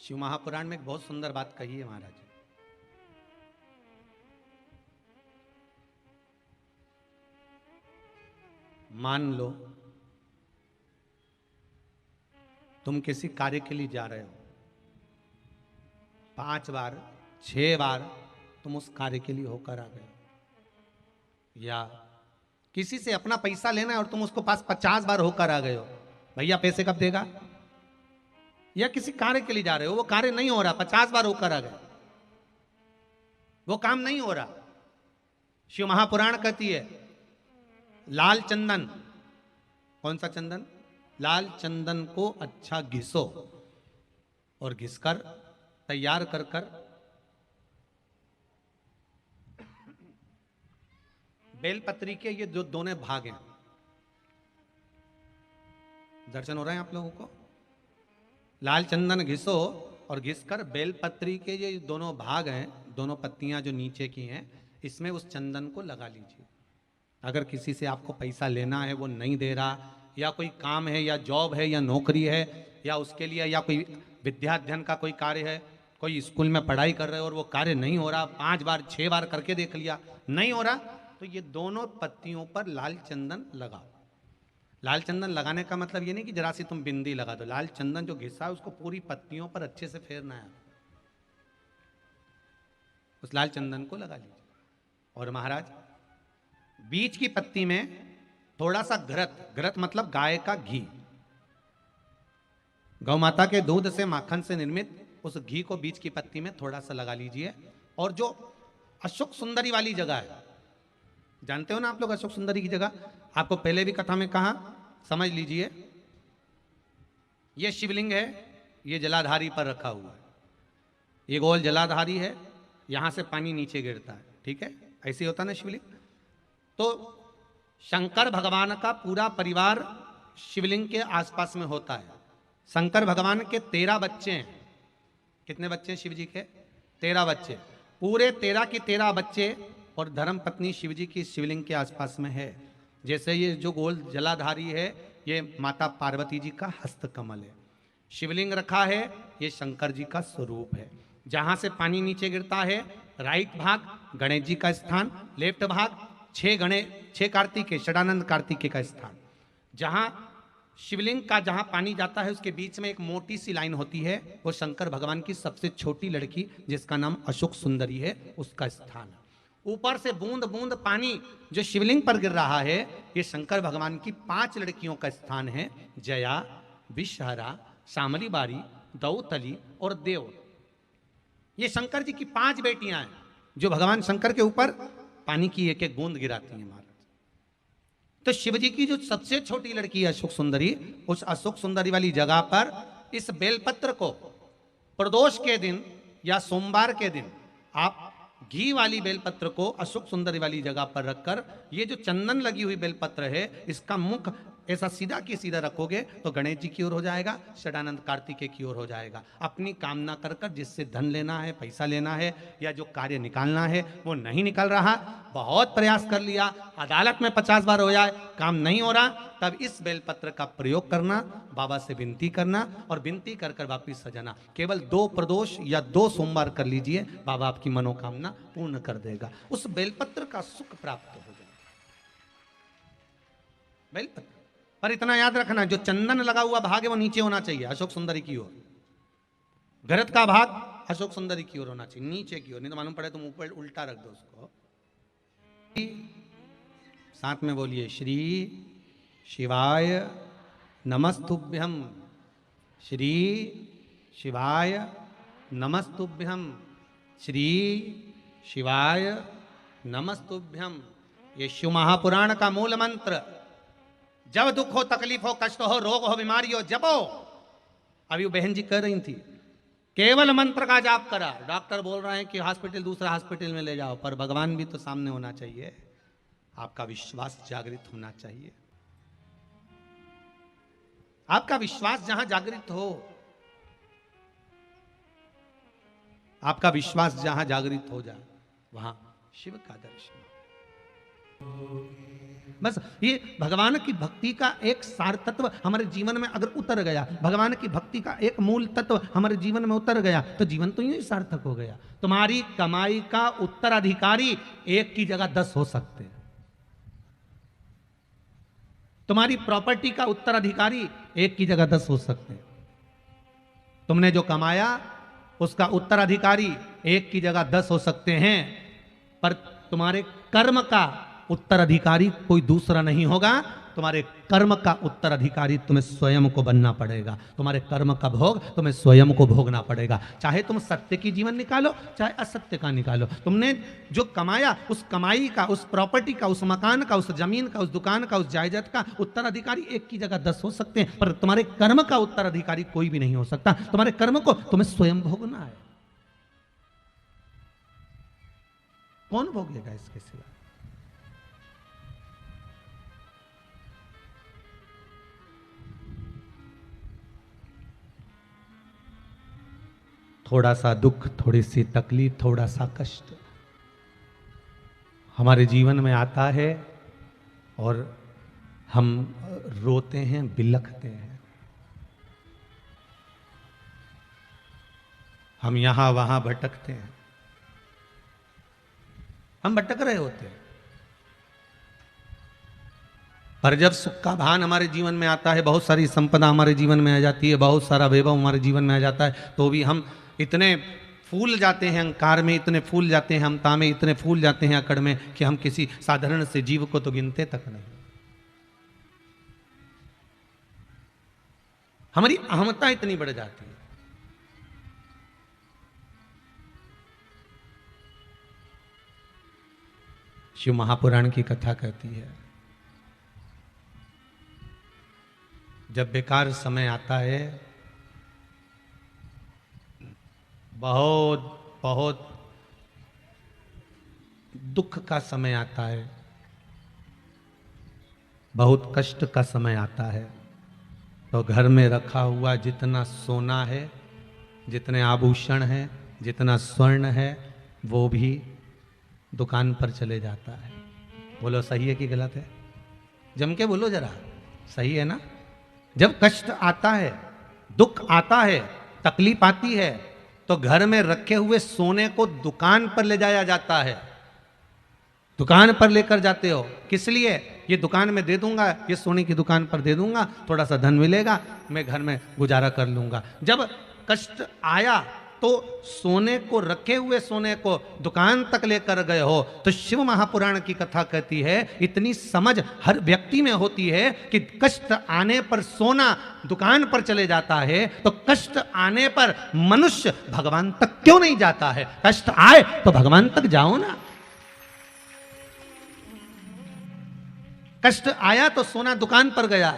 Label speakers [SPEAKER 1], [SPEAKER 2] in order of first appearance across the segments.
[SPEAKER 1] शिव महापुराण में एक बहुत सुंदर बात कही है महाराज। मान लो तुम किसी कार्य के लिए जा रहे हो, 5 बार 6 बार तुम उस कार्य के लिए होकर आ गए, या किसी से अपना पैसा लेना है और तुम उसको पास 50 बार होकर आ गए हो, भैया पैसे कब देगा? या किसी कार्य के लिए जा रहे हो, वो कार्य नहीं हो रहा, 50 बार होकर आ गए, वो काम नहीं हो रहा। शिव महापुराण कहती है लाल चंदन, कौन सा चंदन? लाल चंदन को अच्छा घिसो और घिसकर तैयार कर कर बेलपत्री के ये जो दोनों भाग हैं, दर्शन हो रहे हैं आप लोगों को? लाल चंदन घिसो और घिसकर बेलपत्री के ये दोनों भाग हैं, दोनों पत्तियां जो नीचे की हैं, इसमें उस चंदन को लगा लीजिए। अगर किसी से आपको पैसा लेना है, वो नहीं दे रहा, या कोई काम है या जॉब है या नौकरी है या उसके लिए, या कोई विद्या अध्ययन का कोई कार्य है, कोई स्कूल में पढ़ाई कर रहे हो और वो कार्य नहीं हो रहा, 5 बार 6 बार करके देख लिया नहीं हो रहा, तो ये दोनों पत्तियों पर लाल चंदन लगाओ। लाल चंदन लगाने का मतलब ये नहीं कि जरा सी तुम बिंदी लगा दो, लाल चंदन जो घिसा है उसको पूरी पत्तियों पर अच्छे से फेरना है, उस लाल चंदन को लगा लीजिए। और महाराज बीच की पत्ती में थोड़ा सा घृत, घृत मतलब गाय का घी, गौ माता के दूध से माखन से निर्मित उस घी को बीच की पत्ती में थोड़ा सा लगा लीजिए। और जो अशोक सुंदरी वाली जगह है, जानते हो ना आप लोग अशोक सुंदरी की जगह, आपको पहले भी कथा में कहा, समझ लीजिए। ये शिवलिंग है, ये जलाधारी पर रखा हुआ है, ये गोल जलाधारी है, यहां से पानी नीचे गिरता है, ठीक है, ऐसे होता ना शिवलिंग। तो शंकर भगवान का पूरा परिवार शिवलिंग के आसपास में होता है। शंकर भगवान के 13 बच्चे हैं। कितने बच्चे हैं शिव जी के? 13 बच्चे, पूरे 13 की 13 बच्चे और धर्म पत्नी शिव जी की शिवलिंग के आसपास में है। जैसे ये जो गोल जलाधारी है, ये माता पार्वती जी का हस्त कमल है। शिवलिंग रखा है, ये शंकर जी का स्वरूप है। जहां से पानी नीचे गिरता है, राइट भाग गणेश जी का स्थान, लेफ्ट भाग 6 कार्तिकेय, षडानंद कार्तिकेय का स्थान। जहां शिवलिंग का जहां पानी जाता है, उसके बीच में एक मोटी सी लाइन होती है, वो शंकर भगवान की सबसे छोटी लड़की जिसका नाम अशोक सुंदरी है, उसका स्थान है। ऊपर से बूंद बूंद पानी जो शिवलिंग पर गिर रहा है, ये शंकर भगवान की 5 लड़कियों का स्थान है, जया, विषहरा, शामली बारी, दौतली और देव। ये शंकर जी की 5 बेटियां हैं जो भगवान शंकर के ऊपर पानी की एक एक बूंद गिराती हैं महाराज। तो शिव जी की जो सबसे छोटी लड़की है अशोक सुंदरी, उस अशोक सुंदरी वाली जगह पर इस बेलपत्र को प्रदोष के दिन या सोमवार के दिन आप घी वाली बेलपत्र को अशोक सुंदरी वाली जगह पर रखकर, ये जो चंदन लगी हुई बेलपत्र है, इसका मुख ऐसा सीधा की सीधा रखोगे तो गणेश जी की ओर हो जाएगा, षडानंद कार्तिकेय की ओर हो जाएगा। अपनी कामना कर कर, जिससे धन लेना है, पैसा लेना है, या जो कार्य निकालना है वो नहीं निकल रहा, बहुत प्रयास कर लिया, अदालत में 50 बार हो जाए, काम नहीं हो रहा, तब इस बेलपत्र का प्रयोग करना, बाबा से विनती करना और विनती कर कर वापिस सजाना। केवल 2 प्रदोष या 2 सोमवार कर लीजिए, बाबा आपकी मनोकामना पूर्ण कर देगा। उस बेलपत्र का सुख प्राप्त हो जाएगा। बेलपत्र पर इतना याद रखना, जो चंदन लगा हुआ भाग है वो नीचे होना चाहिए, अशोक सुंदरी की ओर। घृत का भाग अशोक सुंदरी की ओर होना चाहिए, नीचे की ओर, नहीं तो मालूम पड़े तुम ऊपर उल्टा रख दो उसको। साथ में बोलिए, श्री शिवाय नमस्तुभ्यम, श्री शिवाय नमस्तुभ्यम, श्री शिवाय नमस्तुभ्यम। ये शिव महापुराण का मूल मंत्र। जब दुख हो, तकलीफ हो, कष्ट हो, रोग हो, बीमारी हो, जब हो, अभी वो बहन जी कह रही थी, केवल मंत्र का जाप करा। डॉक्टर बोल रहे हैं कि हॉस्पिटल, दूसरा हॉस्पिटल में ले जाओ, पर भगवान भी तो सामने होना चाहिए, आपका विश्वास जागृत होना चाहिए। आपका विश्वास जहां जागृत हो, आपका विश्वास जहां जागृत हो जाए, वहां शिव का दर्शन। बस ये भगवान की भक्ति का एक सार तत्व हमारे जीवन में अगर उतर गया, भगवान की भक्ति का एक मूल तत्व हमारे जीवन में उतर गया, तो जीवन तो यूं ही सार्थक हो गया। तुम्हारी कमाई का उत्तराधिकारी एक की जगह 10 हो सकते हैं। तुम्हारी प्रॉपर्टी का उत्तराधिकारी एक की जगह 10 हो सकते हैं। तुमने जो कमाया उसका उत्तराधिकारी एक की जगह 10 हो सकते हैं, पर तुम्हारे कर्म का उत्तराधिकारी कोई दूसरा नहीं होगा। तुम्हारे कर्म का उत्तराधिकारी तुम्हें स्वयं को बनना पड़ेगा। तुम्हारे कर्म का भोग तुम्हें स्वयं को भोगना पड़ेगा। चाहे तुम सत्य की जीवन निकालो, चाहे असत्य का निकालो। तुमने जो कमाया, उस कमाई का, उस प्रॉपर्टी का, उस मकान का, उस जमीन का, उस दुकान का, उस जायदाद का उत्तराधिकारी एक की जगह 10 हो सकते हैं, पर तुम्हारे कर्म का उत्तराधिकारी कोई भी नहीं हो सकता। तुम्हारे कर्म को तुम्हें स्वयं भोगना है। कौन भोगेगा इसके सिवा? थोड़ा सा दुख, थोड़ी सी तकलीफ, थोड़ा सा कष्ट हमारे जीवन में आता है और हम रोते हैं, बिलखते हैं। हम यहां वहां भटकते हैं। हम भटक रहे होते हैं, पर जब सुख का भान हमारे जीवन में आता है, बहुत सारी संपदा हमारे जीवन में आ जाती है, बहुत सारा वैभव हमारे जीवन में आ जाता है, तो भी हम इतने फूल जाते हैं अहंकार में, इतने फूल जाते हैं हमता में, इतने फूल जाते हैं अकड़ में कि हम किसी साधारण से जीव को तो गिनते तक नहीं। हमारी अहमता इतनी बढ़ जाती है। शिव महापुराण की कथा कहती है, जब बेकार समय आता है, बहुत बहुत दुख का समय आता है, बहुत कष्ट का समय आता है, तो घर में रखा हुआ जितना सोना है, जितने आभूषण हैं, जितना स्वर्ण है, वो भी दुकान पर चले जाता है। बोलो सही है कि गलत है? जम के बोलो जरा, सही है ना? जब कष्ट आता है, दुख आता है, तकलीफ आती है, तो घर में रखे हुए सोने को दुकान पर ले जाया जाता है। दुकान पर लेकर जाते हो, किस लिए? ये दुकान में दे दूंगा, ये सोने की दुकान पर दे दूंगा, थोड़ा सा धन मिलेगा, मैं घर में गुजारा कर लूंगा। जब कष्ट आया तो सोने को, रखे हुए सोने को दुकान तक लेकर गए हो। तो शिव महापुराण की कथा कहती है, इतनी समझ हर व्यक्ति में होती है कि कष्ट आने पर सोना दुकान पर चले जाता है, तो कष्ट आने पर मनुष्य भगवान तक क्यों नहीं जाता है? कष्ट आए तो भगवान तक जाओ ना। कष्ट आया तो सोना दुकान पर गया,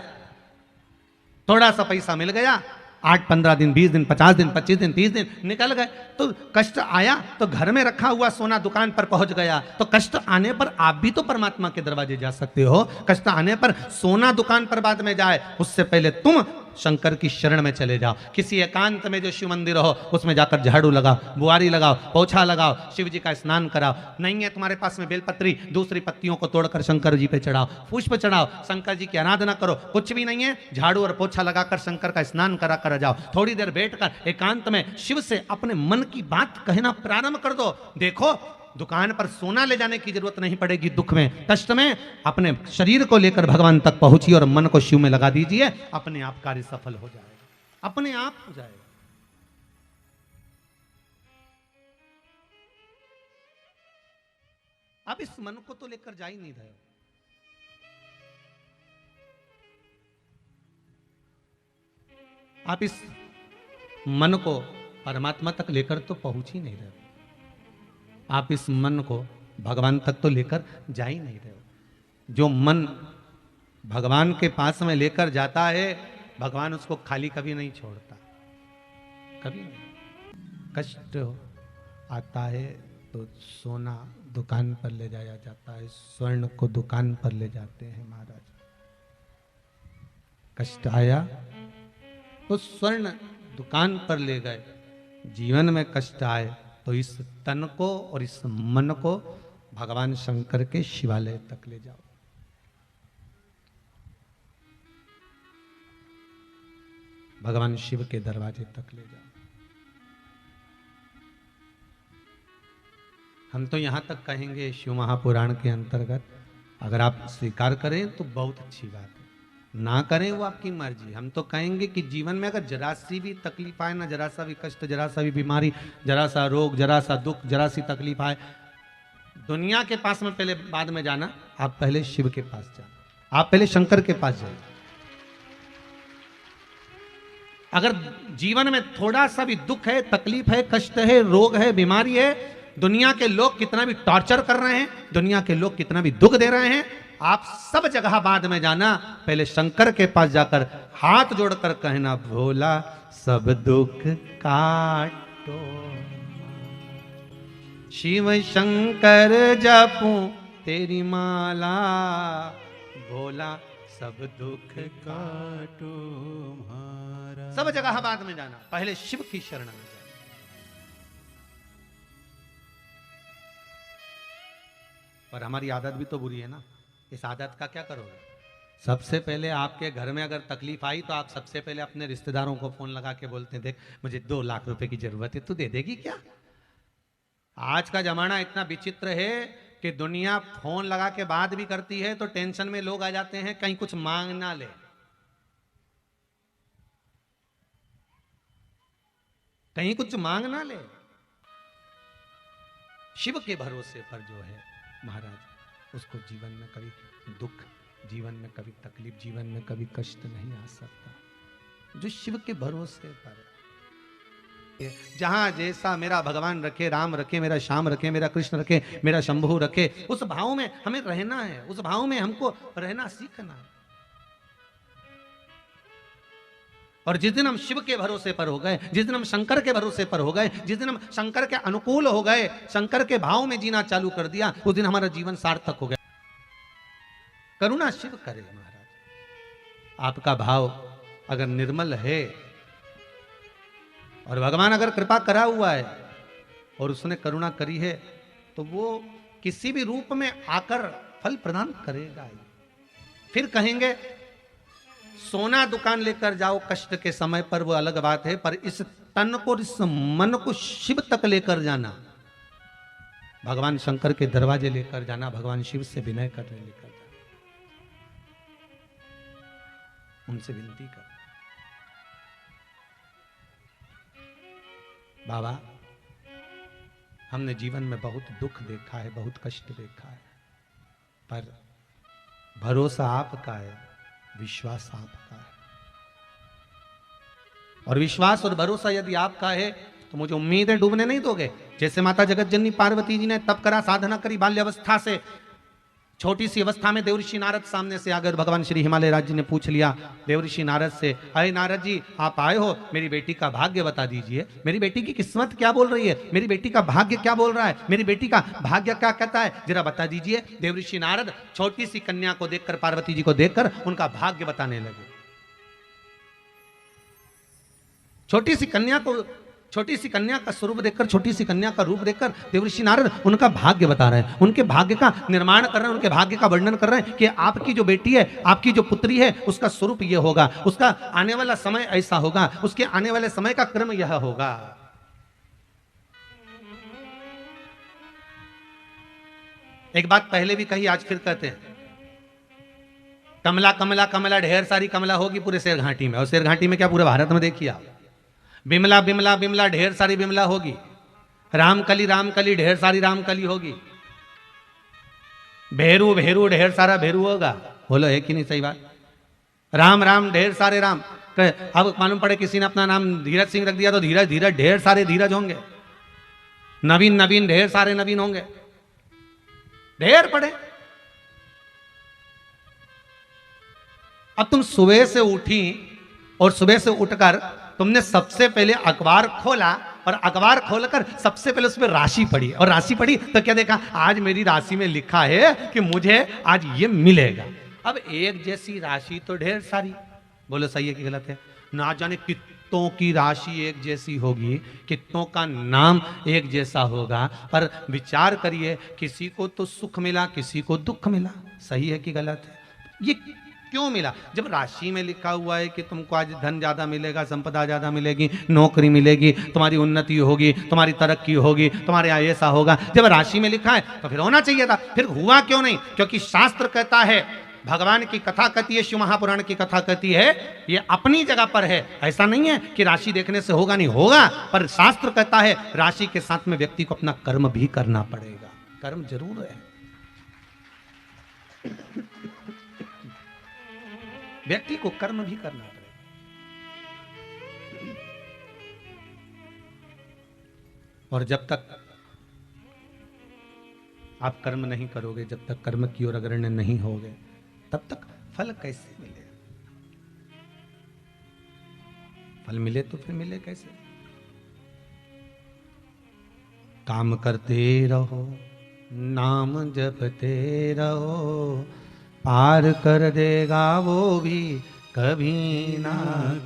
[SPEAKER 1] थोड़ा सा पैसा मिल गया, 8-15 दिन, 20 दिन, 50 दिन, 25 दिन, 30 दिन निकल गए। तो कष्ट आया तो घर में रखा हुआ सोना दुकान पर पहुंच गया। तो कष्ट आने पर आप भी तो परमात्मा के दरवाजे जा सकते हो। कष्ट आने पर सोना दुकान पर बाद में जाए, उससे पहले तुम शंकर की शरण में चले जाओ। किसी एकांत में जो शिव मंदिर हो, उसमें जाकर झाड़ू लगाओ, बुआरी लगाओ, पोछा लगाओ, शिव जी का स्नान कराओ। नहीं है तुम्हारे पास में बेलपत्री, दूसरी पत्तियों को तोड़कर शंकर जी पे चढ़ाओ, पुष्प चढ़ाओ, शंकर जी की आराधना करो। कुछ भी नहीं है, झाड़ू और पोछा लगाकर शंकर का स्नान करा कर जाओ। थोड़ी देर बैठकर एकांत में शिव से अपने मन की बात कहना प्रारंभ कर दो। देखो, दुकान पर सोना ले जाने की जरूरत नहीं पड़ेगी। दुख में, कष्ट में अपने शरीर को लेकर भगवान तक पहुंचिए और मन को शिव में लगा दीजिए, अपने आप कार्य सफल हो जाएगा, अपने आप हो जाएगा। अब इस मन को तो लेकर जा ही नहीं रहे हो। आप इस मन को परमात्मा तक लेकर तो पहुंच ही नहीं रहे हो। आप इस मन को भगवान तक तो लेकर जा ही नहीं रहे हो। जो मन भगवान के पास में लेकर जाता है, भगवान उसको खाली कभी नहीं छोड़ता, कभी नहीं। कष्ट आता है तो सोना दुकान पर ले जाया जाता है, स्वर्ण को दुकान पर ले जाते हैं महाराज। कष्ट आया तो स्वर्ण दुकान पर ले गए। जीवन में कष्ट आए तो इस तन को और इस मन को भगवान शंकर के शिवालय तक ले जाओ। भगवान शिव के दरवाजे तक ले जाओ। हम तो यहां तक कहेंगे शिव महापुराण के अंतर्गत, अगर आप स्वीकार करें तो बहुत अच्छी बात है, ना करें वो आपकी मर्जी। हम तो कहेंगे कि जीवन में अगर जरा सी भी तकलीफ आए ना, जरा सा भी कष्ट, जरा सा भी बीमारी, जरा सा रोग, जरा सा दुख, जरा सी तकलीफ आए, दुनिया के पास में पहले बाद में जाना, आप पहले शिव के पास जाना, आप पहले शंकर के पास जाइए। अगर जीवन में थोड़ा सा भी दुख है, तकलीफ है, कष्ट है, रोग है, बीमारी है, दुनिया के लोग कितना भी टॉर्चर कर रहे हैं, दुनिया के लोग कितना भी दुख दे रहे हैं, आप सब जगह बाद में जाना, पहले शंकर के पास जाकर हाथ जोड़कर कहना, भोला सब दुख काटो, शिव शंकर जपूं तेरी माला, भोला सब दुख काटो हमारा। सब जगह बाद में जाना, पहले शिव की शरण में जाना। पर हमारी आदत भी तो बुरी है ना, इस आदत का क्या करोगे? सबसे पहले आपके घर में अगर तकलीफ आई तो आप सबसे पहले अपने रिश्तेदारों को फोन लगा के बोलते हैं, देख मुझे 2 लाख रुपए की जरूरत है, तू दे देगी क्या? आज का जमाना इतना विचित्र है कि दुनिया फोन लगा के बात भी करती है तो टेंशन में लोग आ जाते हैं कहीं कुछ मांग ना ले। कहीं कुछ मांग ना ले। शिव के भरोसे पर जो है महाराज, उसको जीवन में कभी दुख, जीवन में कभी तकलीफ, जीवन में कभी कष्ट नहीं आ सकता। जो शिव के भरोसे पर, जहां जैसा मेरा भगवान रखे, राम रखे, मेरा श्याम रखे, मेरा कृष्ण रखे, मेरा शंभु रखे, उस भाव में हमें रहना है, उस भाव में हमको रहना सीखना है। और जिस दिन हम शिव के भरोसे पर हो गए, जिस दिन हम शंकर के भरोसे पर हो गए, जिस दिन हम शंकर के अनुकूल हो गए, शंकर के भाव में जीना चालू कर दिया, उस दिन हमारा जीवन सार्थक हो गया। करुणा शिव करे महाराज। आपका भाव अगर निर्मल है और भगवान अगर कृपा करा हुआ है और उसने करुणा करी है, तो वो किसी भी रूप में आकर फल प्रदान करेगा ही। फिर कहेंगे सोना दुकान लेकर जाओ कष्ट के समय पर, वो अलग बात है, पर इस तन को, इस मन को शिव तक लेकर जाना, भगवान शंकर के दरवाजे लेकर जाना, भगवान शिव से विनय करने लेकर जाना, उनसे विनती कर, बाबा हमने जीवन में बहुत दुख देखा है, बहुत कष्ट देखा है, पर भरोसा आपका है, विश्वास आपका है, और विश्वास और भरोसा यदि आपका है तो मुझे उम्मीद है डूबने नहीं दोगे। जैसे माता जगत जननी पार्वती जी ने तप करा, साधना करी, बाल्यावस्था से, छोटी सी अवस्था में देवऋषि नारद सामने से आकर भगवान श्री हिमालय राज जी ने पूछ लिया देवऋषि नारद से, अरे नारद जी आप आए हो, मेरी बेटी का भाग्य बता दीजिए, मेरी बेटी की किस्मत क्या बोल रही है, मेरी बेटी का भाग्य क्या बोल रहा है, मेरी बेटी का भाग्य क्या कहता है, जरा बता दीजिए। देवऋषि नारद छोटी सी कन्या को देखकर, पार्वती जी को देखकर उनका भाग्य बताने लगे। छोटी सी कन्या को, छोटी सी कन्या का स्वरूप देखकर, छोटी सी कन्या का रूप देखकर देवऋषि नारद उनका भाग्य बता रहे हैं, उनके भाग्य का निर्माण कर रहे हैं, उनके भाग्य का वर्णन कर रहे हैं कि आपकी जो बेटी है, आपकी जो पुत्री है, उसका स्वरूप यह होगा, उसका आने वाला समय ऐसा होगा, उसके आने वाले समय का क्रम यह होगा। एक बात पहले भी कही, आज फिर कहते हैं, कमला कमला कमला, ढेर सारी कमला होगी पूरे शेरघाटी में, और शेरघाटी में क्या पूरे भारत में देखिए आप, बिमला बिमला बिमला, ढेर सारी बिमला होगी, रामकली रामकली, ढेर सारी रामकली होगी, भेरू भेरू, ढेर सारा भेरू होगा। बोलो है कि नहीं सही बात? राम राम, ढेर सारे राम। अब मालूम पड़े किसी ने अपना नाम धीरज सिंह रख दिया तो धीरज धीरज, ढेर सारे धीरज होंगे। नवीन नवीन, ढेर सारे नवीन होंगे, ढेर पड़े। अब तुम सुबह से उठी और सुबह से उठकर तुमने सबसे पहले अखबार खोला, और अखबार खोलकर सबसे पहले उसमें राशि पढ़ी, और राशि पढ़ी तो क्या देखा, आज मेरी राशि में लिखा है कि मुझे आज ये मिलेगा। अब एक जैसी राशि तो ढेर सारी, बोलो सही है कि गलत है? ना जाने कितनों की राशि एक जैसी होगी, कितनों का नाम एक जैसा होगा, पर विचार करिए किसी को तो सुख मिला, किसी को दुख मिला। सही है कि गलत है? ये क्यों मिला? जब राशि में लिखा हुआ है कि तुमको आज धन ज्यादा मिलेगा, संपदा ज्यादा मिलेगी, नौकरी मिलेगी, तुम्हारी उन्नति होगी, तुम्हारी तरक्की होगी, तुम्हारे यहाँ ऐसा होगा, जब राशि में लिखा है तो फिर होना चाहिए था। फिर हुआ क्यों नहीं? क्योंकि शास्त्र कहता है, भगवान की कथा कहती है, शिव महापुराण की कथा कहती है, ये अपनी जगह पर है। ऐसा नहीं है कि राशि देखने से होगा, नहीं होगा, पर शास्त्र कहता है राशि के साथ में व्यक्ति को अपना कर्म भी करना पड़ेगा। कर्म जरूर है, व्यक्ति को कर्म भी करना पड़ेगा। और जब तक आप कर्म नहीं करोगे, जब तक कर्म की ओर अग्रणी नहीं होगे, तब तक फल कैसे मिले? फल मिले तो फिर मिले कैसे? काम करते रहो, नाम जपते रहो, पार कर देगा वो भी कभी ना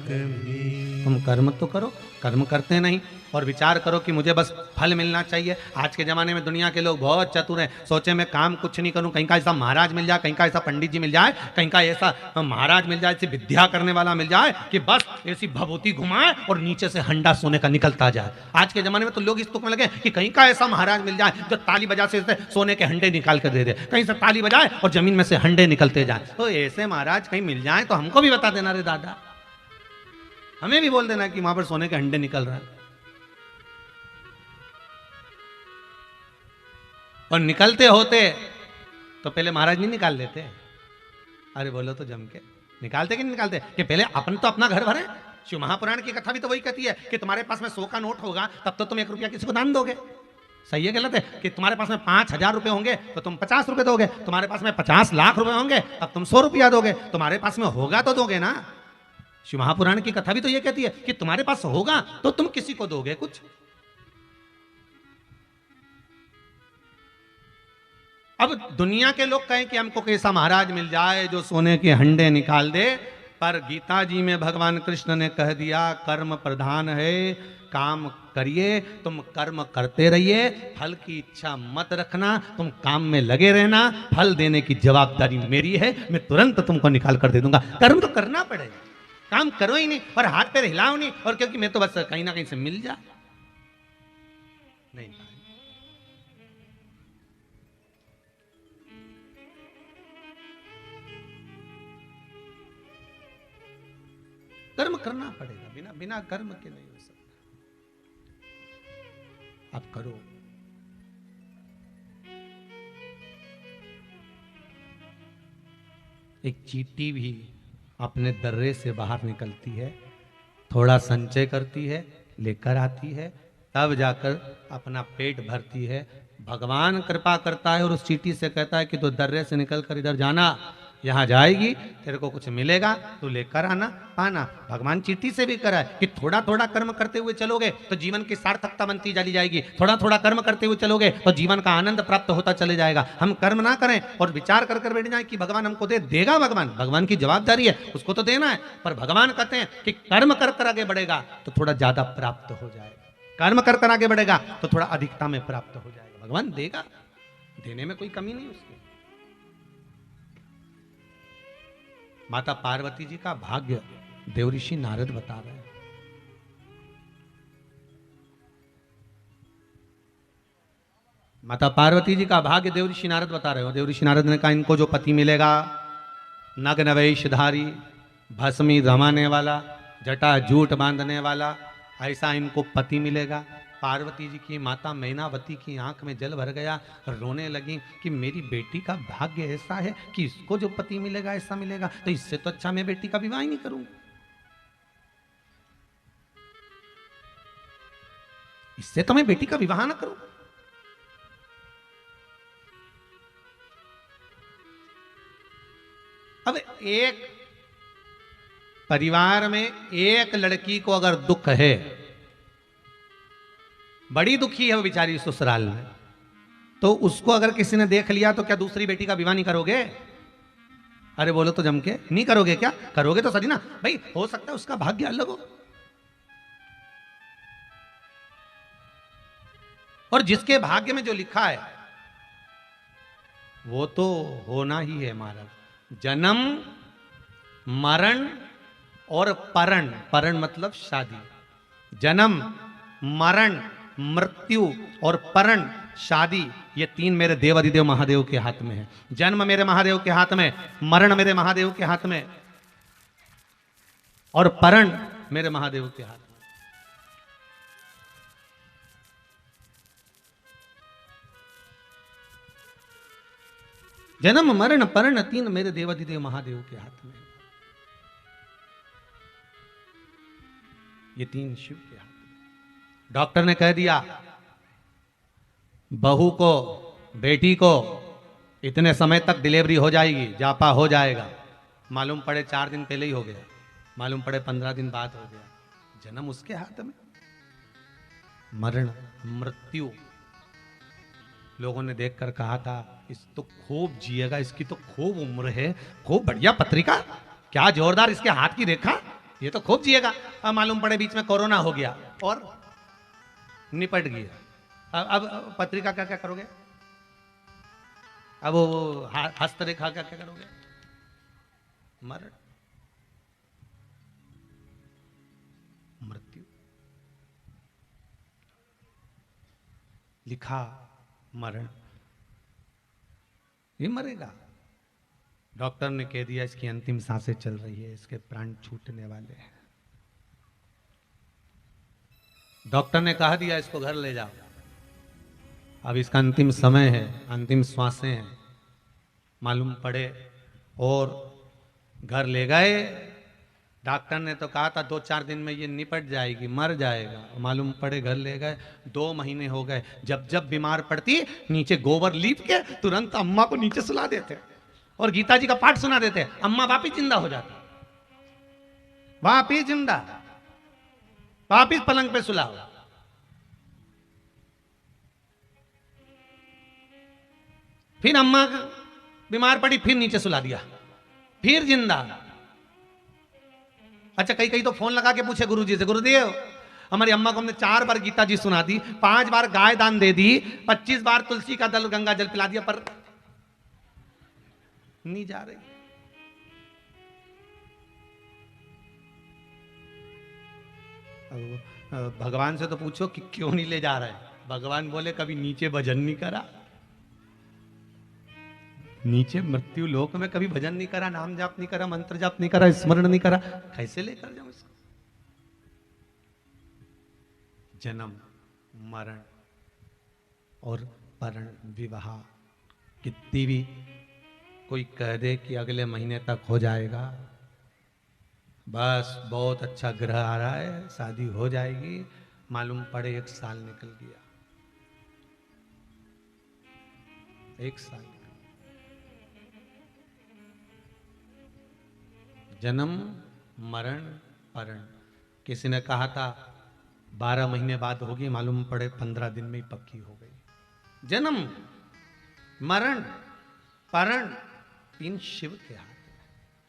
[SPEAKER 1] कभी। तुम कर्म तो करो, कर्म करते नहीं और विचार करो कि मुझे बस फल मिलना चाहिए। आज के ज़माने में दुनिया के लोग बहुत चतुर हैं, सोचे मैं काम कुछ नहीं करूं, कहीं का ऐसा महाराज मिल जाए, कहीं का ऐसा पंडित जी मिल जाए, कहीं का ऐसा महाराज मिल जाए, ऐसी विद्या करने वाला मिल जाए कि बस ऐसी भभूति घुमाए और नीचे से हंडा सोने का निकलता जाए। आज के ज़माने में तो लोग इस तुक में लगे कि कहीं का ऐसा महाराज मिल जाए जो ताली बजा से सोने के हंडे निकाल कर दे दे, कहीं से ताली बजाए और जमीन में से हंडे निकलते जाए। तो ऐसे महाराज कहीं मिल जाए तो हमको भी बता देना रे दादा, हमें भी बोल देना कि वहां पर सोने के हंडे निकल रहा है। और निकलते होते तो पहले महाराज नहीं निकाल लेते? अरे बोलो तो जम के, निकालते कि नहीं निकालते? कि पहले अपन तो अपना घर भरे। शिव महापुराण की कथा भी तो वही कहती है कि तुम्हारे पास में 100 का नोट होगा तब तो तुम 1 रुपया किसी को दान दोगे। सही है गलत है? कि तुम्हारे पास में 5,000 रुपए होंगे तो तुम 50 रुपए दोगे, तुम्हारे पास में 50 लाख रुपए होंगे तब तुम 100 रुपया दोगे, तुम्हारे पास में होगा तो दोगे ना। शिव महापुराण की कथा भी तो ये कहती है कि तुम्हारे पास होगा तो तुम किसी को दोगे कुछ। अब दुनिया के लोग कहें कि हमको कैसा महाराज मिल जाए जो सोने के हंडे निकाल दे, पर गीता जी में भगवान कृष्ण ने कह दिया कर्म प्रधान है, काम करिए, तुम कर्म करते रहिए, फल की इच्छा मत रखना, तुम काम में लगे रहना, फल देने की जवाबदारी मेरी है, मैं तुरंत तुमको निकाल कर दे दूंगा। कर्म तो करना पड़ेगा, काम करो ही नहीं और हाथ पैर हिलाओ नहीं, और क्योंकि मैं तो बस कहीं ना कहीं से मिल जा नहीं। कर्म करना पड़ेगा, बिना बिना कर्म के नहीं हो सकता। आप करो। एक चींटी भी अपने दर्रे से बाहर निकलती है, थोड़ा संचय करती है, लेकर आती है, तब जाकर अपना पेट भरती है। भगवान कृपा करता है और उस चींटी से कहता है कि तो दर्रे से निकलकर इधर जाना, यहाँ जाएगी, तेरे को कुछ मिलेगा, तू लेकर आना पाना। भगवान चींटी से भी करा है कि थोड़ा थोड़ा कर्म करते हुए चलोगे तो जीवन की सार्थकता बनती चली जाएगी, थोड़ा थोड़ा कर्म करते हुए चलोगे तो जीवन का आनंद प्राप्त होता चले जाएगा। हम कर्म ना करें और विचार कर कर बैठ जाए कि भगवान हमको दे देगा, भगवान की जवाबदारी है, उसको तो देना है, पर भगवान कहते हैं कि कर्म कर कर आगे बढ़ेगा तो थोड़ा ज्यादा प्राप्त हो जाएगा, कर्म कर कर आगे बढ़ेगा तो थोड़ा अधिकता में प्राप्त हो जाएगा। भगवान देगा, देने में कोई कमी नहीं उसकी। माता पार्वती जी का भाग्य देवऋषि नारद बता रहे हैं। माता पार्वती जी का भाग्य देवऋषि नारद बता रहे हो। देवऋषि नारद ने कहा इनको जो पति मिलेगा, नग्न वेशधारी, भस्मी रमाने वाला, जटा जूट बांधने वाला, ऐसा इनको पति मिलेगा। पार्वती जी की माता मैनावती की आंख में जल भर गया, रोने लगी कि मेरी बेटी का भाग्य ऐसा है कि इसको जो पति मिलेगा ऐसा मिलेगा, तो इससे तो अच्छा मैं बेटी का विवाह ही नहीं करूंगी, इससे तो मैं बेटी का विवाह ना करूं। अब एक परिवार में एक लड़की को अगर दुख है, बड़ी दुखी है वो बेचारी ससुराल में, तो उसको अगर किसी ने देख लिया तो क्या दूसरी बेटी का विवाह नहीं करोगे? अरे बोलो तो जम के, नहीं करोगे क्या? करोगे तो सही ना भाई, हो सकता है उसका भाग्य अलग हो, और जिसके भाग्य में जो लिखा है वो तो होना ही है महाराज। जन्म, मरण और परण। परण मतलब शादी। जन्म, मरण, मृत्यु और परण, शादी, ये तीन मेरे देवाधिदेव महादेव के हाथ में है। जन्म मेरे महादेव के हाथ में, मरण मेरे महादेव के हाथ में और परण मेरे महादेव के हाथ में। जन्म, मरण, परण तीन मेरे देवाधिदेव महादेव के हाथ में। ये तीन शिव के हाथ में। डॉक्टर ने कह दिया बहू को, बेटी को इतने समय तक डिलीवरी हो जाएगी, जापा हो जाएगा। मालूम पड़े 4 दिन पहले ही हो गया, मालूम पड़े 15 दिन बाद हो गया। जन्म उसके हाथ में, मरण, मृत्यु लोगों ने देखकर कहा था इस तो खूब जिएगा, इसकी तो खूब उम्र है, खूब बढ़िया पत्रिका, क्या जोरदार इसके हाथ की रेखा, ये तो खूब जिएगा। अब मालूम पड़े बीच में कोरोना हो गया और निपट गया। अब पत्रिका क्या क्या करोगे? अब वो हस्तरेखा क्या क्या करोगे? मरण, मृत्यु लिखा, मरण, ये मरेगा। डॉक्टर ने कह दिया इसकी अंतिम सांसें चल रही है, इसके प्राण छूटने वाले हैं। डॉक्टर ने कहा दिया इसको घर ले जाओ, अब इसका अंतिम समय है, अंतिम श्वासें हैं। मालूम पड़े और घर ले गए। डॉक्टर ने तो कहा था 2-4 दिन में ये निपट जाएगी, मर जाएगा। मालूम पड़े घर ले गए, 2 महीने हो गए। जब जब बीमार पड़ती नीचे गोबर लीप के तुरंत अम्मा को नीचे सुला देते और गीता जी का पाठ सुना देते, अम्मा वापिस जिंदा हो जाती, वापिस जिंदा, वापिस पलंग पे सुलाओ। फिर अम्मा बीमार पड़ी, फिर नीचे सुला दिया, फिर जिंदा। अच्छा कहीं कहीं तो फोन लगा के पूछे गुरुजी से, गुरुदेव हमारी अम्मा को हमने 4 बार गीता जी सुना दी, 5 बार गाय दान दे दी, 25 बार तुलसी का दल गंगा जल पिला दिया, पर नहीं जा रही। भगवान से तो पूछो कि क्यों नहीं ले जा रहे। भगवान बोले कभी नीचे भजन नहीं करा, नीचे मृत्यु लोक में कभी भजन नहीं करा, नाम जाप नहीं करा, मंत्र जाप नहीं करा, स्मरण नहीं करा, कैसे लेकर जाऊं इसको? जन्म, मरण और परण, विवाह। कितनी भी कोई कह दे कि अगले महीने तक हो जाएगा, बस बहुत अच्छा ग्रह आ रहा है, शादी हो जाएगी, मालूम पड़े 1 साल निकल गया, 1 साल। जन्म, मरण, परण। किसी ने कहा था 12 महीने बाद होगी, मालूम पड़े 15 दिन में ही पक्की हो गई। जन्म, मरण, परण तीन शिव के हाथ में।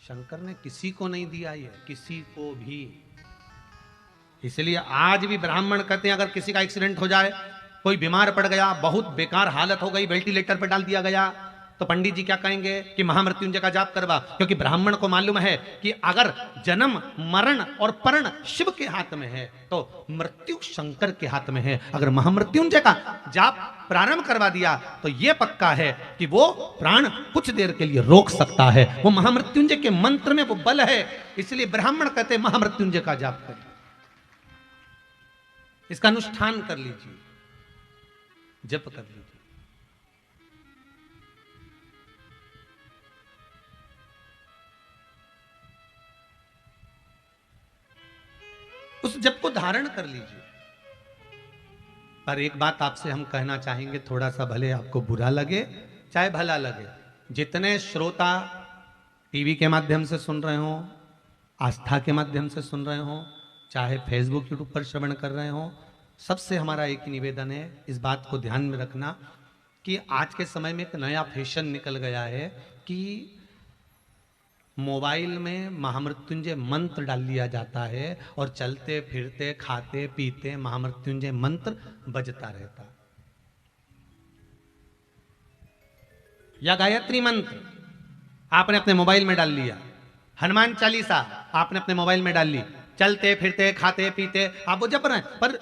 [SPEAKER 1] शंकर ने किसी को नहीं दिया ये, किसी को भी। इसलिए आज भी ब्राह्मण कहते हैं अगर किसी का एक्सीडेंट हो जाए, कोई बीमार पड़ गया, बहुत बेकार हालत हो गई, वेंटिलेटर पर डाल दिया गया, तो पंडित जी क्या कहेंगे कि महामृत्युंजय का जाप करवा, क्योंकि ब्राह्मण को मालूम है कि अगर जन्म, मरण और परण शिव के हाथ में है तो मृत्यु शंकर के हाथ में है। अगर महामृत्युंजय का जाप प्रारंभ करवा दिया तो यह पक्का है कि वो प्राण कुछ देर के लिए रोक सकता है। वो महामृत्युंजय के मंत्र में वो बल है, इसलिए ब्राह्मण कहते हैं महामृत्युंजय का जाप करिए, इसका अनुष्ठान कर लीजिए, जप कर लीजिए। उस जप को धारण कर लीजिए। पर एक बात आपसे हम कहना चाहेंगे, थोड़ा सा भले आपको बुरा लगे चाहे भला लगे, जितने श्रोता टीवी के माध्यम से सुन रहे हो, आस्था के माध्यम से सुन रहे हो, चाहे फेसबुक यूट्यूब पर श्रवण कर रहे हो, सबसे हमारा एक ही निवेदन है, इस बात को ध्यान में रखना कि आज के समय में एक नया फैशन निकल गया है कि मोबाइल में महामृत्युंजय मंत्र डाल लिया जाता है और चलते फिरते खाते पीते महामृत्युंजय मंत्र बजता रहता। या गायत्री मंत्र आपने अपने मोबाइल में डाल लिया, हनुमान चालीसा आपने अपने मोबाइल में डाल ली, चलते फिरते खाते पीते आप वो जप रहे हैं, पर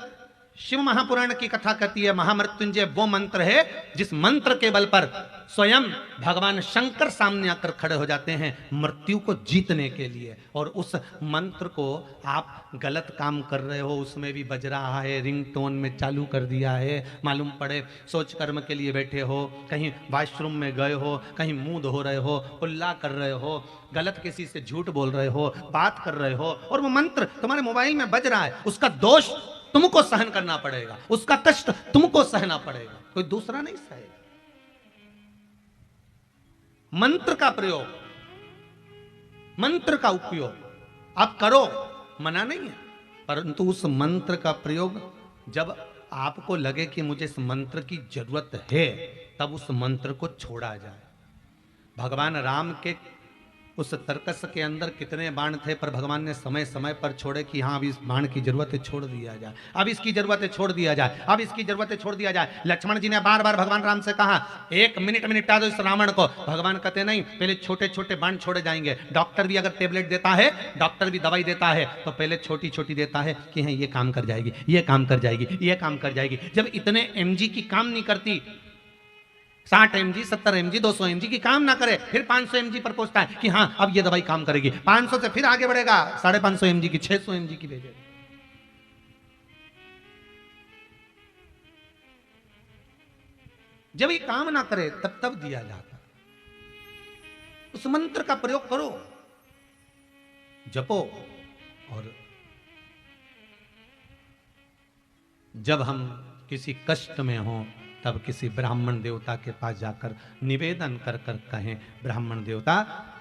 [SPEAKER 1] शिव महापुराण की कथा कहती है महामृत्युंजय वो मंत्र है जिस मंत्र के बल पर स्वयं भगवान शंकर सामने आकर खड़े हो जाते हैं मृत्यु को जीतने के लिए। और उस मंत्र को आप गलत काम कर रहे हो, उसमें भी बज रहा है, रिंगटोन में चालू कर दिया है, मालूम पड़े सोच कर्म के लिए बैठे हो, कहीं वॉशरूम में गए हो, कहीं मुंह धो रहे हो, उल्ला कर रहे हो, गलत किसी से झूठ बोल रहे हो, बात कर रहे हो, और वो मंत्र तुम्हारे मोबाइल में बज रहा है, उसका दोष तुमको सहन करना पड़ेगा, उसका कष्ट तुमको सहना पड़ेगा, कोई दूसरा नहीं सहेगा। मंत्र का प्रयोग, मंत्र का उपयोग आप करो, मना नहीं है, परंतु उस मंत्र का प्रयोग जब आपको लगे कि मुझे इस मंत्र की जरूरत है तब उस मंत्र को छोड़ा जाए। भगवान राम के उस तर्कस के अंदर कितने बाण थे, पर भगवान ने समय समय पर छोड़े कि हाँ अब इस बाण की जरूरत है छोड़ दिया जाए, अब इसकी जरूरत है छोड़ दिया जाए, अब इसकी जरूरत है छोड़ दिया जाए। लक्ष्मण जी ने बार बार भगवान राम से कहा एक मिनट में निपटा दो इस रावण को, भगवान कहते नहीं पहले छोटे छोटे बाण छोड़े जाएंगे। डॉक्टर भी अगर टेबलेट देता है, डॉक्टर भी दवाई देता है तो पहले छोटी छोटी देता है कि हाँ ये काम कर जाएगी, ये काम कर जाएगी, ये काम कर जाएगी। जब इतने mg की काम नहीं करती, 60 mg 70 mg 200 mg की काम ना करे, फिर 500 mg पर पहुंचता है कि हाँ अब ये दवाई काम करेगी, 500 से फिर आगे बढ़ेगा 550 mg की, 600 mg की भेजेगा। जब ये काम ना करे तब दिया जाता। उस मंत्र का प्रयोग करो, जपो, और जब हम किसी कष्ट में हों तब किसी ब्राह्मण देवता के पास जाकर निवेदन कर कर कहें ब्राह्मण देवता,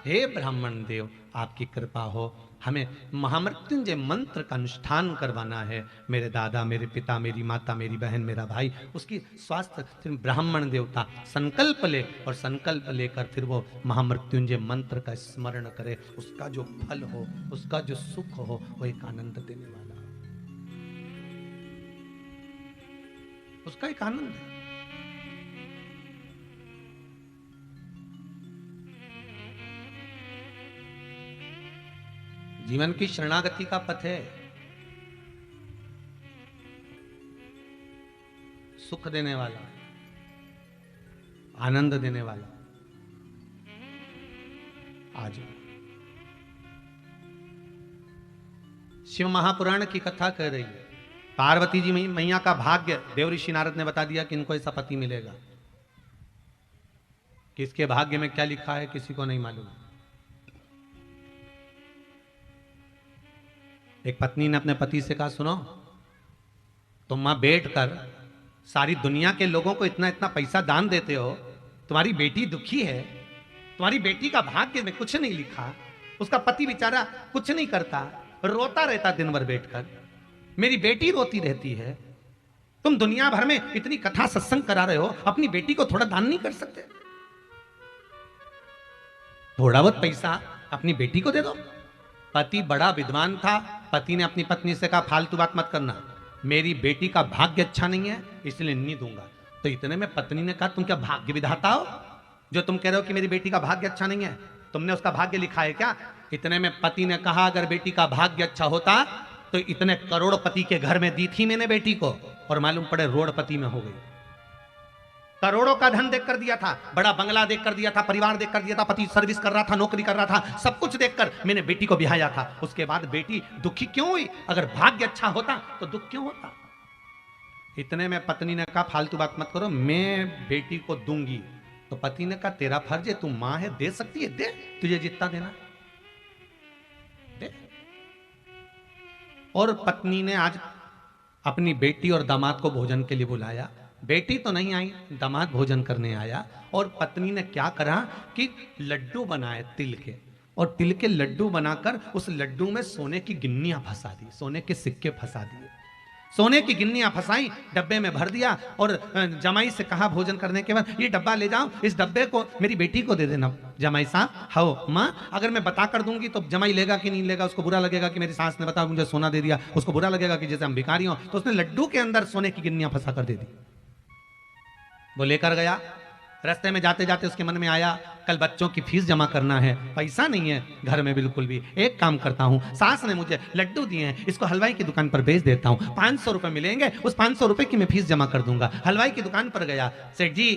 [SPEAKER 1] हे ब्राह्मण देव आपकी कृपा हो, हमें महामृत्युंजय मंत्र का अनुष्ठान करवाना है, मेरे दादा, मेरे पिता, मेरी माता, मेरी बहन, मेरा भाई, उसकी स्वास्थ्य। फिर ब्राह्मण देवता संकल्प ले, और संकल्प लेकर फिर वो महामृत्युंजय मंत्र का स्मरण करे, उसका जो फल हो, उसका जो सुख हो, वो एक आनंद देने वाला, उसका एक आनंद है। जीवन की शरणागति का पथ है, सुख देने वाला, आनंद देने वाला। आज शिव महापुराण की कथा कह रही है, पार्वती जी मैया का भाग्य देव ऋषि नारद ने बता दिया कि इनको ऐसा पति मिलेगा। किसके भाग्य में क्या लिखा है किसी को नहीं मालूम। एक पत्नी ने अपने पति से कहा सुनो तुम वहां बैठ कर सारी दुनिया के लोगों को इतना इतना पैसा दान देते हो, तुम्हारी बेटी दुखी है, तुम्हारी बेटी का भाग्य में कुछ नहीं लिखा, उसका पति बेचारा कुछ नहीं करता, रोता रहता दिन भर बैठकर, मेरी बेटी रोती रहती है, तुम दुनिया भर में इतनी कथा सत्संग करा रहे हो, अपनी बेटी को थोड़ा दान नहीं कर सकते? थोड़ा बहुत पैसा अपनी बेटी को दे दो। पति बड़ा विद्वान था, पति ने अपनी पत्नी से कहा फालतू बात मत करना, मेरी बेटी का भाग्य अच्छा नहीं है इसलिए नहीं दूंगा। तो इतने में पत्नी ने कहा तुम क्या भाग्य विधाता हो जो तुम कह रहे हो कि मेरी बेटी का भाग्य अच्छा नहीं है, तुमने उसका भाग्य लिखा है क्या? इतने में पति ने कहा अगर बेटी का भाग्य अच्छा होता तो इतने करोड़पति के घर में दी थी मैंने बेटी को, और मालूम पड़े रोड़पति में हो गई। करोड़ों का धन देख कर दिया था, बड़ा बंगला देख कर दिया था, परिवार देख कर दिया था, पति सर्विस कर रहा था, नौकरी कर रहा था, सब कुछ देखकर मैंने बेटी को ब्याया था। उसके बाद बेटी दुखी क्यों हुई? अगर भाग्य अच्छा होता तो दुख क्यों होता? इतने में पत्नी ने कहा फालतू बात मत करो, मैं बेटी को दूंगी। तो पति ने कहा तेरा फर्ज है, तू मां है, दे सकती है, दे, तुझे जितना देना दे। और पत्नी ने आज अपनी बेटी और दामाद को भोजन के लिए बुलाया। बेटी तो नहीं आई, दामाद भोजन करने आया, और पत्नी ने क्या करा कि लड्डू बनाए तिल के, और तिल के लड्डू बनाकर उस लड्डू में सोने की गिन्नियां फंसा दी, सोने के सिक्के फंसा दिए, सोने की गिन्नियां फंसाई, डब्बे में भर दिया, और जमाई से कहा भोजन करने के बाद ये डब्बा ले जाओ, इस डब्बे को मेरी बेटी को दे देना। जमाई साहब हो माँ, अगर मैं बता कर दूंगी तो जमाई लेगा कि नहीं लेगा? उसको बुरा लगेगा कि मेरी सास ने बता मुझे सोना दे दिया, उसको बुरा लगेगा कि जैसे हम भिखारी हो। तो उसने लड्डू के अंदर सोने की गिन्नियां फंसा कर दे दी। वो लेकर गया, रास्ते में जाते जाते उसके मन में आया कल बच्चों की फीस जमा करना है, पैसा नहीं है घर में बिल्कुल भी। एक काम करता हूँ, सास ने मुझे लड्डू दिए हैं, इसको हलवाई की दुकान पर बेच देता हूँ, 500 रुपए मिलेंगे, उस 500 रुपए की मैं फीस जमा कर दूंगा। हलवाई की दुकान पर गया, सेठ जी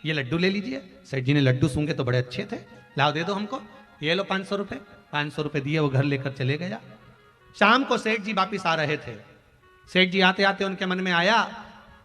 [SPEAKER 1] ये लड्डू ले लीजिए। सेठ जी ने लड्डू सूंघे तो बड़े अच्छे थे, लाओ दे दो हमको, ये लो 500 रुपए। 500 रुपए दिए, वो घर लेकर चले गया। शाम को सेठ जी वापिस आ रहे थे। सेठ जी आते आते उनके मन में आया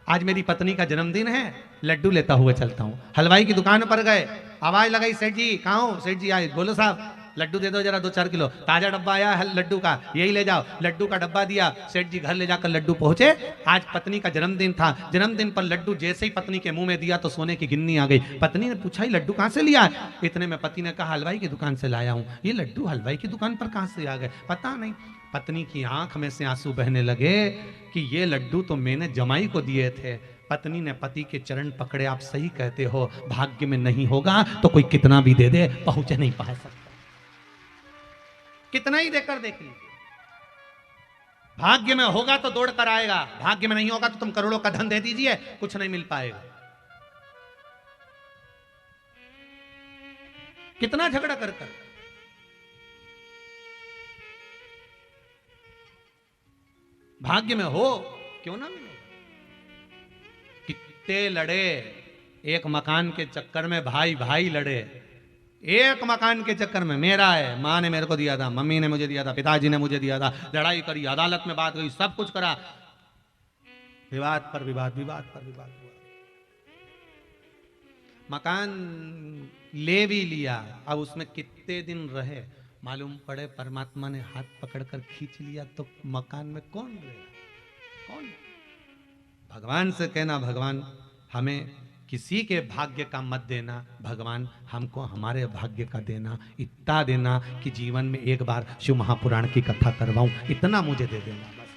[SPEAKER 1] आज मेरी पत्नी का जन्मदिन है, लड्डू लेता हुआ चलता हूं। हलवाई की दुकान पर गए, आवाज लगाई, सेठ जी कहाँ हो? सेठ जी आए, बोलो साहब लड्डू दे दो जरा 2-4 किलो, ताजा डब्बा आया है लड्डू का, यही ले जाओ। लड्डू का डब्बा दिया, सेठ जी घर ले जाकर लड्डू पहुंचे। आज पत्नी का जन्मदिन था, जन्मदिन पर लड्डू जैसे ही पत्नी के मुंह में दिया तो सोने की गिन्नी आ गई। पत्नी ने पूछा ये लड्डू कहां से लिया है? इतने में पति ने कहा हलवाई की दुकान से लाया हूं। ये लड्डू हलवाई की दुकान पर कहां से आ गए? पता नहीं। पत्नी की आंख में से आंसू बहने लगे कि ये लड्डू तो मैंने जमाई को दिए थे। पत्नी ने पति के चरण पकड़े, आप सही कहते हो, भाग्य में नहीं होगा तो कोई कितना भी दे दे पहुंच नहीं पा सकता। कितना ही देकर देख लीजिए, भाग्य में होगा तो दौड़ कर आएगा, भाग्य में नहीं होगा तो तुम करोड़ों का धन दे दीजिए कुछ नहीं मिल पाएगा। कितना झगड़ा कर कर भाग्य में हो क्यों ना मिले। कितने लड़े एक मकान के चक्कर में, भाई भाई लड़े एक मकान के चक्कर में। मेरा है, माँ ने मेरे को दिया था, मम्मी ने मुझे दिया था, पिताजी ने मुझे दिया था, लड़ाई करी, अदालत में बात हुई, सब कुछ करा, विवाद पर विवाद, विवाद पर विवाद हुआ। मकान ले भी लिया, अब उसमें कितने दिन रहे मालूम पड़े परमात्मा ने हाथ पकड़कर खींच लिया तो मकान में कौन रहेगा? कौन? भगवान से कहना भगवान हमें किसी के भाग्य का मत देना, भगवान हमको हमारे भाग्य का देना, इतना देना कि जीवन में एक बार शिव महापुराण की कथा करवाऊं, इतना मुझे दे देना बस।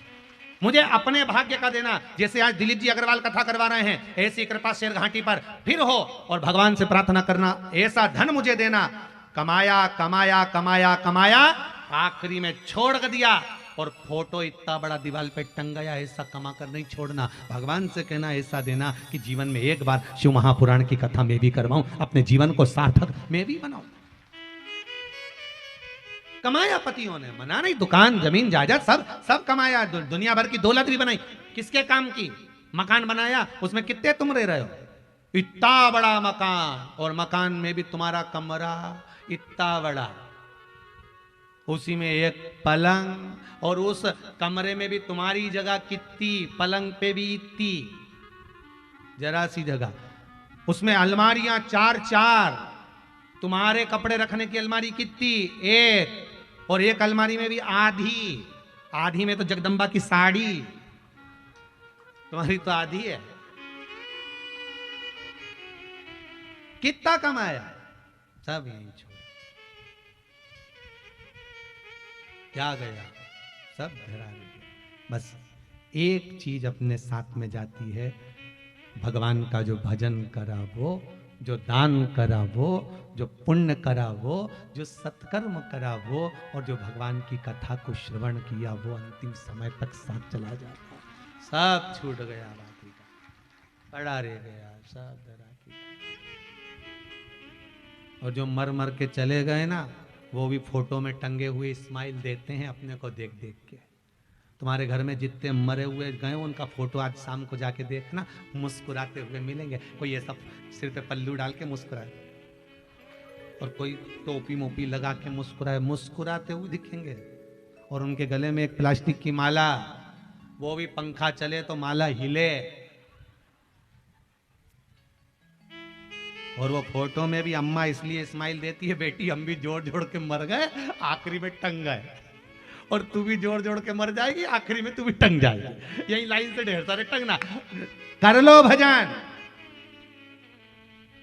[SPEAKER 1] मुझे अपने भाग्य का देना, जैसे आज दिलीप जी अग्रवाल कथा करवा रहे हैं, ऐसी कृपा शेर घाटी पर फिर हो। और भगवान से प्रार्थना करना ऐसा धन मुझे देना, कमाया कमाया कमाया कमाया, आखिरी में छोड़ दिया और फोटो इतना बड़ा दीवार पे टंगाया, ऐसा कमा कर नहीं छोड़ना। भगवान से कहना ऐसा देना कि जीवन में एक बार शिव महापुराण की कथा मैं भी करवाऊं, अपने जीवन को सार्थक मैं भी बनाऊं। कमाया पतियों ने, मना नहीं, दुकान जमीन जायदाद सब कमाया, दुनिया भर की दौलत भी बनाई। किसके काम की? मकान बनाया, उसमें कितने तुम रह रहे हो? इतना बड़ा मकान, और मकान में भी तुम्हारा कमरा इतना बड़ा, उसी में एक पलंग, और उस कमरे में भी तुम्हारी जगह कितनी, पलंग पे भी इतनी जरा सी जगह, उसमें अलमारियां 4-4, तुम्हारे कपड़े रखने की अलमारी कितनी, एक, और एक अलमारी में भी आधी में तो जगदम्बा की साड़ी, तुम्हारी तो आधी है। कितना कमाया, सब यही छोड़, क्या गया, सब धरा गया। बस एक चीज अपने साथ में जाती है, भगवान का जो भजन करा वो, जो दान करा वो, जो पुण्य करा वो, जो सत्कर्म करा वो, और जो भगवान की कथा को श्रवण किया वो अंतिम समय तक साथ चला जाता, सब छूट गया, बाकी का पड़ा रह गया, सब धरा की। और जो मर मर के चले गए ना, वो भी फोटो में टंगे हुए स्माइल देते हैं अपने को देख देख के। तुम्हारे घर में जितने मरे हुए गए उनका फोटो आज शाम को जाके देखना, मुस्कुराते हुए मिलेंगे। कोई ऐसा सिर पे पल्लू डाल के मुस्कुराए, और कोई टोपी मोपी लगा के मुस्कुराए, मुस्कुराते हुए दिखेंगे। और उनके गले में एक प्लास्टिक की माला, वो भी पंखा चले तो माला हिले। और वो फोटो में भी अम्मा इसलिए स्माइल देती है, बेटी हम भी जोड़ जोड़ के मर गए, आखिरी में टंग गए, और तू भी जोड़ जोड़ के मर जाएगी, आखिरी में तू भी टंग जाएगी। यही लाइन से ढेर सारे टंगना। कर लो भजन।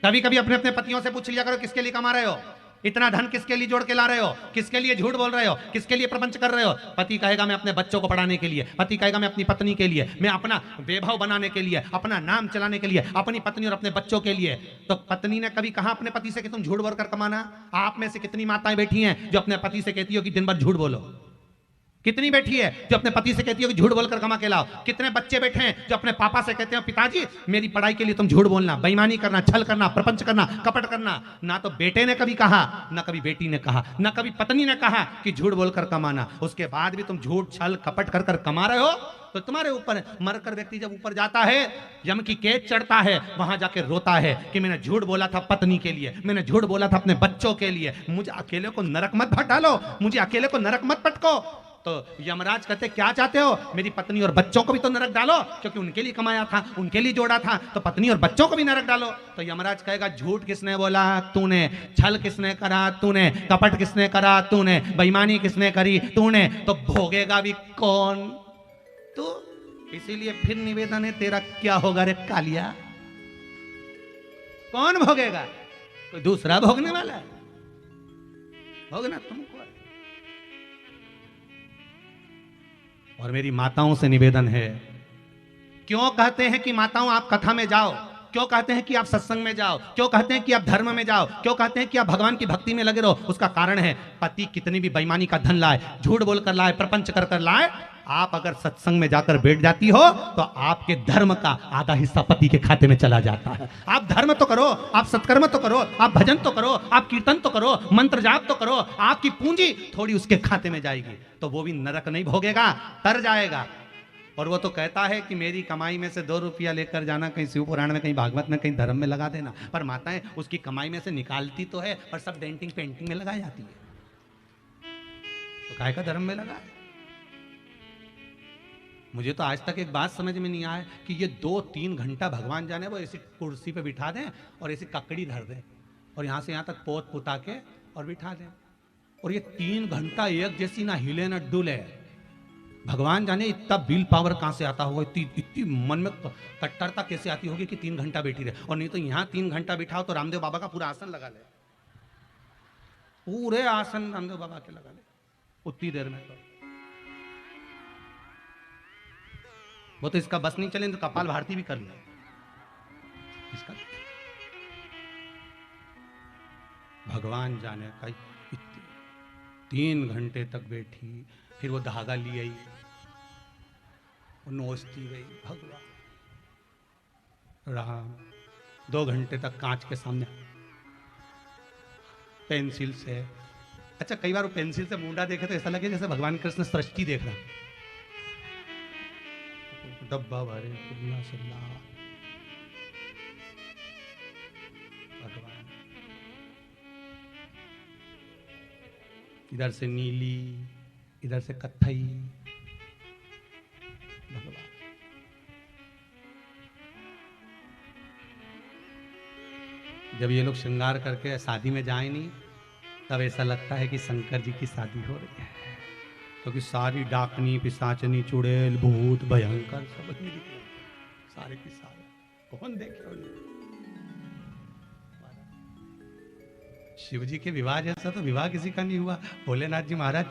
[SPEAKER 1] कभी कभी अपने अपने पतियों से पूछ लिया करो, किसके लिए कमा रहे हो इतना धन, किसके लिए जोड़ के ला रहे हो, किसके लिए झूठ बोल रहे हो, किसके लिए प्रपंच कर रहे हो? पति कहेगा मैं अपने बच्चों को पढ़ाने के लिए, पति कहेगा मैं अपनी पत्नी के लिए, मैं अपना वैभव बनाने के लिए, अपना नाम चलाने के लिए, अपनी पत्नी और अपने बच्चों के लिए। तो पत्नी ने कभी कहा अपने पति से कि तुम झूठ बोल कर कमाना? आप में से कितनी माताएं बैठी हैं जो अपने पति से कहती हो कि दिन भर झूठ बोलो? कितनी बेटी है जो अपने पति से कहती है कि झूठ बोलकर कमा के लाओ? कितने बच्चे बैठे हैं जो अपने पापा से कहते हैं पिताजी मेरी पढ़ाई के लिए तुम झूठ बोलना, बेईमानी करना, छल करना, प्रपंच करना, कपट करना। ना तो बेटे ने कभी कहा, ना कभी बेटी ने कहा, ना कभी पत्नी ने कहा कि झूठ बोलकर कमाना। उसके बाद भी तुम झूठ छल कपट कर कमा रहे हो तो तुम्हारे ऊपर मरकर व्यक्ति जब ऊपर जाता है, यम की कैद चढ़ता है, वहां जाके रोता है कि मैंने झूठ बोला था पत्नी के लिए, मैंने झूठ बोला था अपने बच्चों के लिए, मुझे अकेले को नरक मत भटालो, मुझे अकेले को नरक मत पटको। तो यमराज कहते क्या चाहते हो? मेरी पत्नी और बच्चों को भी तो नरक डालो, क्योंकि उनके लिए कमाया था, उनके लिए जोड़ा था, तो पत्नी और बच्चों को भी नरक डालो। तो यमराज कहेगा झूठ किसने बोला? तूने। छल किसने करा? तूने। कपट किसने करा? तूने। बेईमानी किसने करी? तूने। तो भोगेगा भी कौन? तो इसीलिए फिर निवेदन है, तेरा क्या होगा रे कालिया? कौन भोगेगा? कोई दूसरा भोगने वाला है? भोगना तुमको है। और मेरी माताओं से निवेदन है, क्यों कहते हैं कि माताओं आप कथा में जाओ, क्यों कहते हैं कि आप सत्संग में जाओ, क्यों कहते हैं कि आप धर्म में जाओ, क्यों कहते हैं कि आप भगवान की भक्ति में लगे रहो? उसका कारण है, पति कितनी भी बेईमानी का धन लाए, झूठ बोलकर लाए, प्रपंच कर कर लाए, आप अगर सत्संग में जाकर बैठ जाती हो तो आपके धर्म का आधा हिस्सा पति के खाते में चला जाता है। आप धर्म तो करो, आप सत्कर्म तो करो, आप भजन तो करो, आप कीर्तन तो करो, मंत्र जाप तो करो, आपकी पूंजी थोड़ी उसके खाते में जाएगी, तो वो भी नरक नहीं भोगेगा, तर जाएगा। और वो तो कहता है कि मेरी कमाई में से 2 रुपया लेकर जाना, कहीं शिव पुराण में, कहीं भागवत में, कहीं धर्म में लगा देना। पर माताएं उसकी कमाई में से निकालती तो है, पर सब डेंटिंग पेंटिंग में लगाई जाती है। तो काहे का धर्म में लगा? मुझे तो आज तक एक बात समझ में नहीं आया कि ये 2-3 घंटा भगवान जाने वो ऐसी कुर्सी पे बिठा दें और ऐसी ककड़ी धर दें और यहाँ से यहाँ तक पोत पुता के और बिठा दें, और ये 3 घंटा एक जैसी ना हिले ना डुले। भगवान जाने इतना विल पावर कहाँ से आता होगा, इतनी मन में कट्टरता कैसे आती होगी कि 3 घंटा बैठी रहे। और नहीं तो यहाँ 3 घंटा बिठाओ तो रामदेव बाबा का पूरा आसन लगा ले, पूरे आसन रामदेव बाबा के लगा ले उतनी देर में। तो वो तो इसका बस नहीं चले तो कपाल भारती भी कर ले इसका। भगवान जाने का 3 घंटे तक बैठी, फिर वो धागा ली आई, वो नोचती गई, भगवान राम। 2 घंटे तक कांच के सामने पेंसिल से, अच्छा कई बार वो पेंसिल से मुंडा देखे तो ऐसा लगे जैसे भगवान कृष्ण सृष्टि देख रहा है। डब्बा भरे भगवान, इधर से नीली, इधर से कत्थई, भगवान। जब ये लोग श्रृंगार करके शादी में जाए नहीं, तब ऐसा लगता है कि शंकर जी की शादी हो रही है, क्योंकि सारी डाकनी, पिशाचनी, चुड़ैल, भूत, भयंकर सब सारे की सारे कौन देखे? शिव जी के विवाह जैसा तो विवाह किसी का नहीं हुआ। भोलेनाथ जी महाराज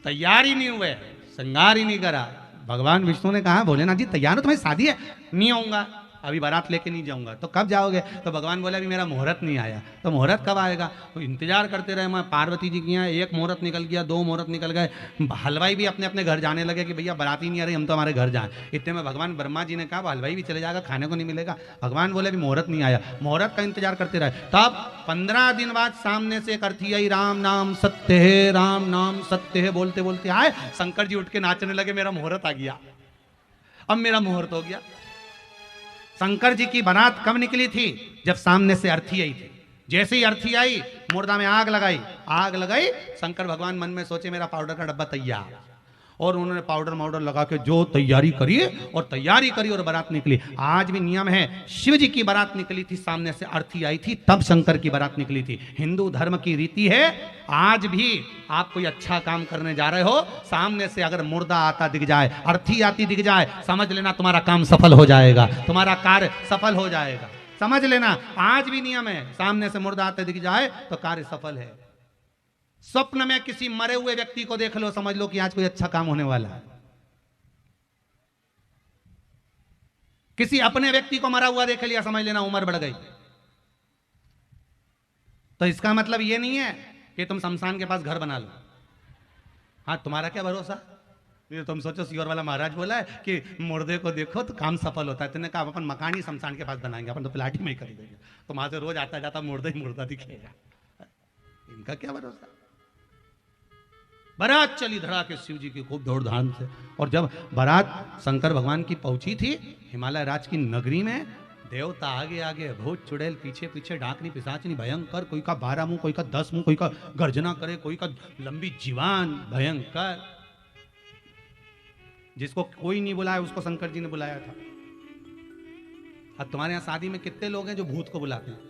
[SPEAKER 1] तैयार ही नहीं हुए, श्रृंगार ही नहीं करा। भगवान विष्णु ने कहा भोलेनाथ जी तैयार हो, तुम्हारी शादी है? नहीं आऊंगा, अभी बारात लेके नहीं जाऊंगा। तो कब जाओगे? तो भगवान बोला अभी मेरा मुहूर्त नहीं आया। तो मुहूर्त कब आएगा? तो इंतजार करते रहे। मैं पार्वती जी की यहाँ 1 मुहूर्त निकल गया, 2 मुहूर्त निकल गए, हलवाई भी अपने अपने घर जाने लगे कि भैया बाराती नहीं आ रही, हम तो हमारे घर जाएं। इतने में भगवान ब्रह्मा जी ने कहा हलवाई भी चले जाएगा, खाने को नहीं मिलेगा। भगवान बोले अभी मुहूर्त नहीं आया, मुहूर्त का इंतजार करते रहे। तब 15 दिन बाद सामने से एक अर्थी आई, राम नाम सत्य है, राम नाम सत्य है बोलते बोलते आए। शंकर जी उठ के नाचने लगे, मेरा मुहूर्त आ गया, अब मेरा मुहूर्त हो गया। शंकर जी की बारात कब निकली थी? जब सामने से अर्थी आई थी। जैसे ही अर्थी आई, मुर्दा में आग लगाई, आग लगाई। शंकर भगवान मन में सोचे मेरा पाउडर का डब्बा तैयार, और उन्होंने पाउडर लगा के जो तैयारी करी और तैयारी करी और बारात निकली। आज भी नियम है, शिव जी की बारात निकली थी, सामने से अर्थी आई थी, तब शंकर की बारात निकली थी। हिंदू धर्म की रीति है, आज भी आप कोई अच्छा काम करने जा रहे हो, सामने से अगर मुर्दा आता दिख जाए, अर्थी आती दिख जाए, समझ लेना तुम्हारा काम सफल हो जाएगा, तुम्हारा कार्य सफल हो जाएगा। समझ लेना, आज भी नियम है, सामने से मुर्दा आते दिख जाए तो कार्य सफल है। स्वप्न में किसी मरे हुए व्यक्ति को देख लो, समझ लो कि आज कोई अच्छा काम होने वाला है। किसी अपने व्यक्ति को मरा हुआ देख लिया, समझ लेना उम्र बढ़ गई। तो इसका मतलब यह नहीं है कि तुम शमशान के पास घर बना लो। हाँ, तुम्हारा क्या भरोसा, ये तुम सोचो सियोर वाला महाराज बोला है कि मुर्दे को देखो तो काम सफल होता है। तुमने कहा अपन मकान ही शमशान के पास बनाएंगे, अपन तो प्लाट में ही कर देंगे, तो वहां से रोज आता जाता मुर्दा ही मुर्दा दिखेगा। इनका क्या भरोसा। बारात चली धड़ा के शिव जी की खूब दौड़ धाम से, और जब बारात शंकर भगवान की पहुंची थी हिमालय राज की नगरी में, देवता आगे आगे, भूत चुड़ैल पीछे पीछे, डाकनी पिशाचनी भयंकर, कोई का 12 मुंह, कोई का 10 मुंह, कोई का गर्जना करे, कोई का लंबी जीवान भयंकर। जिसको कोई नहीं बुलाया उसको शंकर जी ने बुलाया था। अब तुम्हारे यहां शादी में कितने लोग हैं जो भूत को बुलाते हैं?